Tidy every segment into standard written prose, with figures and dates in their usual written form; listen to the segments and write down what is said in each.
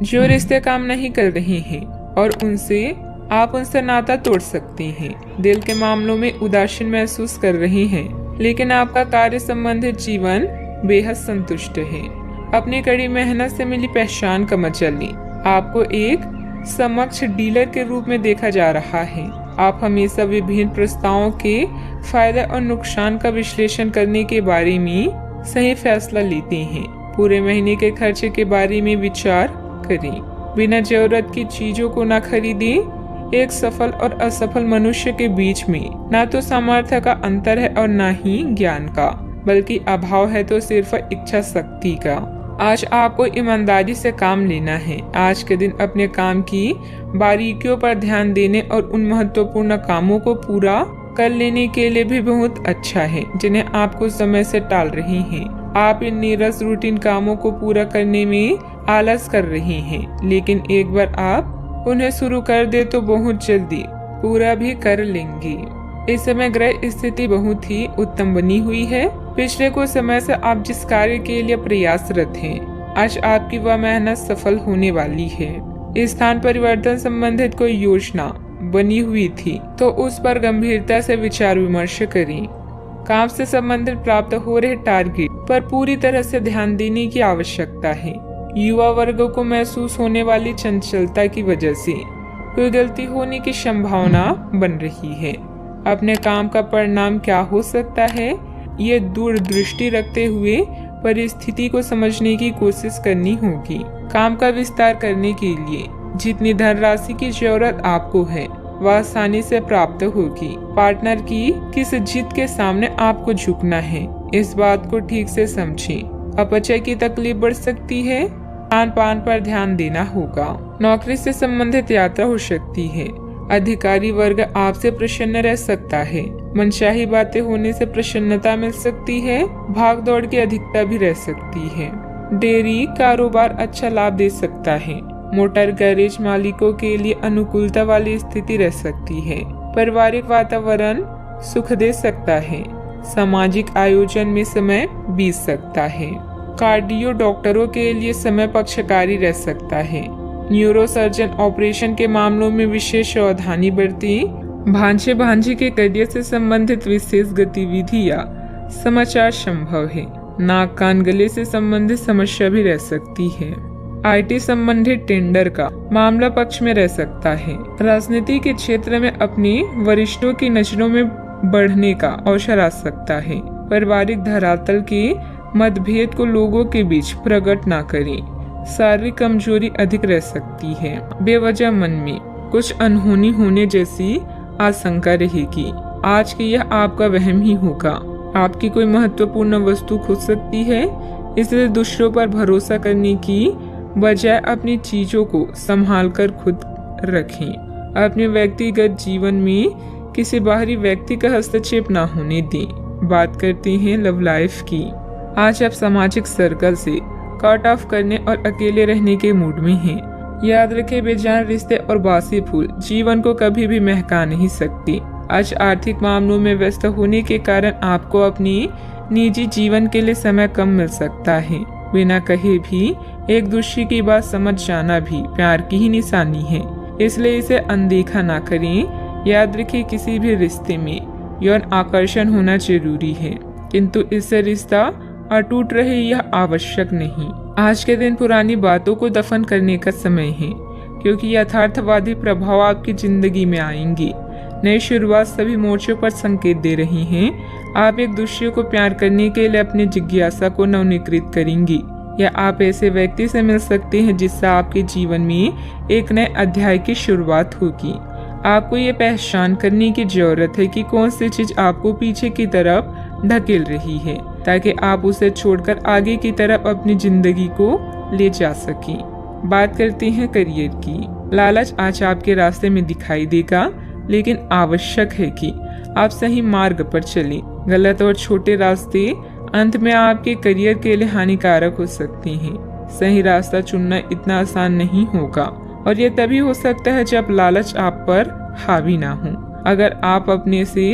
जो रिश्ते काम नहीं कर रहे हैं और आप उनसे नाता तोड़ सकते हैं। दिल के मामलों में उदासीन महसूस कर रहे हैं, लेकिन आपका कार्य संबंधित जीवन बेहद संतुष्ट है। अपनी कड़ी मेहनत से मिली पहचान का मजा लें। आपको एक समक्ष डीलर के रूप में देखा जा रहा है। आप हमेशा विभिन्न प्रस्तावों के फायदे और नुकसान का विश्लेषण करने के बारे में सही फैसला लेते हैं। पूरे महीने के खर्चे के बारे में विचार करें। बिना जरूरत की चीजों को न खरीदें। एक सफल और असफल मनुष्य के बीच में न तो सामर्थ्य का अंतर है और न ही ज्ञान का, बल्कि अभाव है तो सिर्फ इच्छा शक्ति का। आज आपको ईमानदारी से काम लेना है। आज के दिन अपने काम की बारीकियों पर ध्यान देने और उन महत्वपूर्ण कामों को पूरा कर लेने के लिए भी बहुत अच्छा है जिन्हें आप कुछ समय से टाल रहे हैं। आप इन नीरस रूटीन कामों को पूरा करने में आलस कर रहे हैं, लेकिन एक बार आप उन्हें शुरू कर दे तो बहुत जल्दी पूरा भी कर लेंगे। इस समय ग्रह स्थिति बहुत ही उत्तम बनी हुई है। पिछले कुछ समय से आप जिस कार्य के लिए प्रयासरत हैं, आज आपकी वह मेहनत सफल होने वाली है। स्थान परिवर्तन संबंधित कोई योजना बनी हुई थी तो उस पर गंभीरता से विचार विमर्श करें। काम से संबंधित प्राप्त हो रहे टारगेट पर पूरी तरह से ध्यान देने की आवश्यकता है। युवा वर्ग को महसूस होने वाली चंचलता की वजह से कोई गलती होने की संभावना बन रही है। अपने काम का परिणाम क्या हो सकता है, ये दूरदृष्टि रखते हुए परिस्थिति को समझने की कोशिश करनी होगी। काम का विस्तार करने के लिए जितनी धनराशि की जरूरत आपको है वह आसानी से प्राप्त होगी। पार्टनर की किस जिद के सामने आपको झुकना है, इस बात को ठीक से समझें। अपचय की तकलीफ बढ़ सकती है। खान पान पर ध्यान देना होगा। नौकरी से संबंधित यात्रा हो सकती है। अधिकारी वर्ग आपसे प्रसन्न रह सकता है। मनचाही बातें होने से प्रसन्नता मिल सकती है। भाग दौड़ की अधिकता भी रह सकती है। डेयरी कारोबार अच्छा लाभ दे सकता है। मोटर गैरेज मालिकों के लिए अनुकूलता वाली स्थिति रह सकती है। पारिवारिक वातावरण सुख दे सकता है। सामाजिक आयोजन में समय बीत सकता है। कार्डियो डॉक्टरों के लिए समय पक्षकारी रह सकता है। न्यूरोसर्जन ऑपरेशन के मामलों में विशेष सावधानी बरतें। भांजे भांजी के करियर से संबंधित विशेष गतिविधि या समाचार संभव है। नाक कान गले से संबंधित समस्या भी रह सकती है। आईटी संबंधित टेंडर का मामला पक्ष में रह सकता है। राजनीति के क्षेत्र में अपने वरिष्ठों की नजरों में बढ़ने का अवसर आ सकता है। पारिवारिक धरातल के मतभेद को लोगों के बीच प्रकट न करें। शारीरिक कमजोरी अधिक रह सकती है। बेवजह मन में कुछ अनहोनी होने जैसी आशंका रहेगी। आज की यह आपका वहम ही होगा। आपकी कोई महत्वपूर्ण वस्तु खो सकती है, इसलिए दूसरों पर भरोसा करने की बजाय अपनी चीजों को संभाल कर खुद रखें। अपने व्यक्तिगत जीवन में किसी बाहरी व्यक्ति का हस्तक्षेप न होने दें। बात करते हैं लव लाइफ की। आज आप सामाजिक सर्कल से कट ऑफ करने और अकेले रहने के मूड में हैं। याद रखें, बेजान रिश्ते और बासी फूल जीवन को कभी भी महका नहीं सकती। आज आर्थिक मामलों में व्यस्त होने के कारण आपको अपनी निजी जीवन के लिए समय कम मिल सकता है। बिना कहे भी एक दूसरे की बात समझ जाना भी प्यार की ही निशानी है, इसलिए इसे अनदेखा ना करें। याद रखें, किसी भी रिश्ते में यौन आकर्षण होना जरूरी है, किंतु इससे रिश्ता अटूट रहे यह आवश्यक नहीं। आज के दिन पुरानी बातों को दफन करने का समय है, क्योंकि यथार्थवादी प्रभाव आपकी जिंदगी में आएंगे। नई शुरुआत सभी मोर्चों पर संकेत दे रही हैं। आप एक दूसरे को प्यार करने के लिए अपनी जिज्ञासा को नवनीकृत करेंगी, या आप ऐसे व्यक्ति से मिल सकते हैं जिससे आपके जीवन में एक नए अध्याय की शुरुआत होगी। आपको ये पहचान करने की जरूरत है कि कौन सी चीज आपको पीछे की तरफ ढकेल रही है, ताकि आप उसे छोड़कर आगे की तरफ अपनी जिंदगी को ले जा सकें। बात करते हैं करियर की। लालच आज आपके रास्ते में दिखाई देगा, लेकिन आवश्यक है कि आप सही मार्ग पर चलें। गलत और छोटे रास्ते अंत में आपके करियर के लिए हानिकारक हो सकते हैं। सही रास्ता चुनना इतना आसान नहीं होगा, और यह तभी हो सकता है जब लालच आप पर हावी ना हो। अगर आप अपने से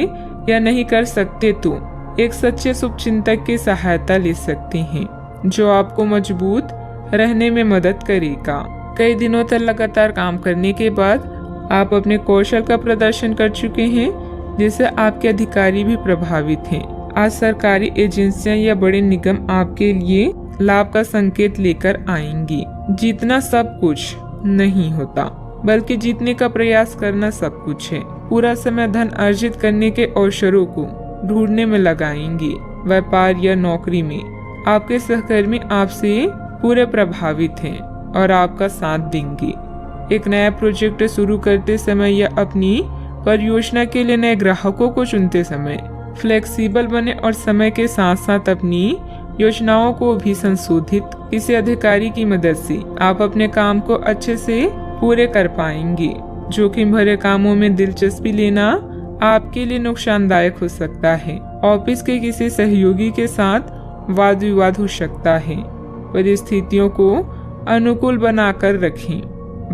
यह नहीं कर सकते तो एक सच्चे शुभचिंतक की सहायता ले सकते हैं, जो आपको मजबूत रहने में मदद करेगा। कई दिनों तक लगातार काम करने के बाद आप अपने कौशल का प्रदर्शन कर चुके हैं, जिससे आपके अधिकारी भी प्रभावित हैं। आज सरकारी एजेंसियां या बड़े निगम आपके लिए लाभ का संकेत लेकर आएंगी। जीतना सब कुछ नहीं होता, बल्कि जीतने का प्रयास करना सब कुछ है। पूरा समय धन अर्जित करने के अवसरों को ढूंढने में लगाएंगे। व्यापार या नौकरी में आपके सहकर्मी आपसे पूरे प्रभावित हैं और आपका साथ देंगे। एक नया प्रोजेक्ट शुरू करते समय या अपनी परियोजना के लिए नए ग्राहकों को चुनते समय फ्लेक्सिबल बने और समय के साथ साथ अपनी योजनाओं को भी संशोधित। किसी अधिकारी की मदद से आप अपने काम को अच्छे से पूरे कर पाएंगे। जोखिम भरे कामों में दिलचस्पी लेना आपके लिए नुकसानदायक हो सकता है। ऑफिस के किसी सहयोगी के साथ वाद विवाद हो सकता है। परिस्थितियों को अनुकूल बनाकर रखें।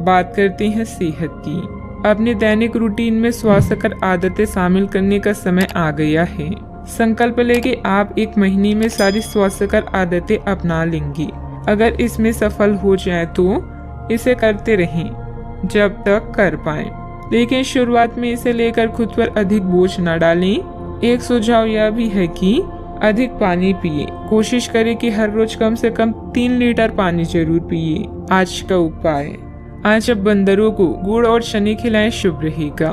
बात करते हैं सेहत की। अपने दैनिक रूटीन में स्वास्थ्यकर आदतें शामिल करने का समय आ गया है। संकल्प लें कि आप एक महीने में सारी स्वास्थ्यकर आदतें अपना लेंगे। अगर इसमें सफल हो जाए तो इसे करते रहें जब तक कर पाएं, लेकिन शुरुआत में इसे लेकर खुद पर अधिक बोझ न डालें। एक सुझाव यह भी है कि अधिक पानी पिए। कोशिश करें कि हर रोज कम से कम 3 लीटर पानी जरूर पिए। आज का उपाय, आज अब बंदरों को गुड़ और शनी खिलाएं, शुभ रहेगा।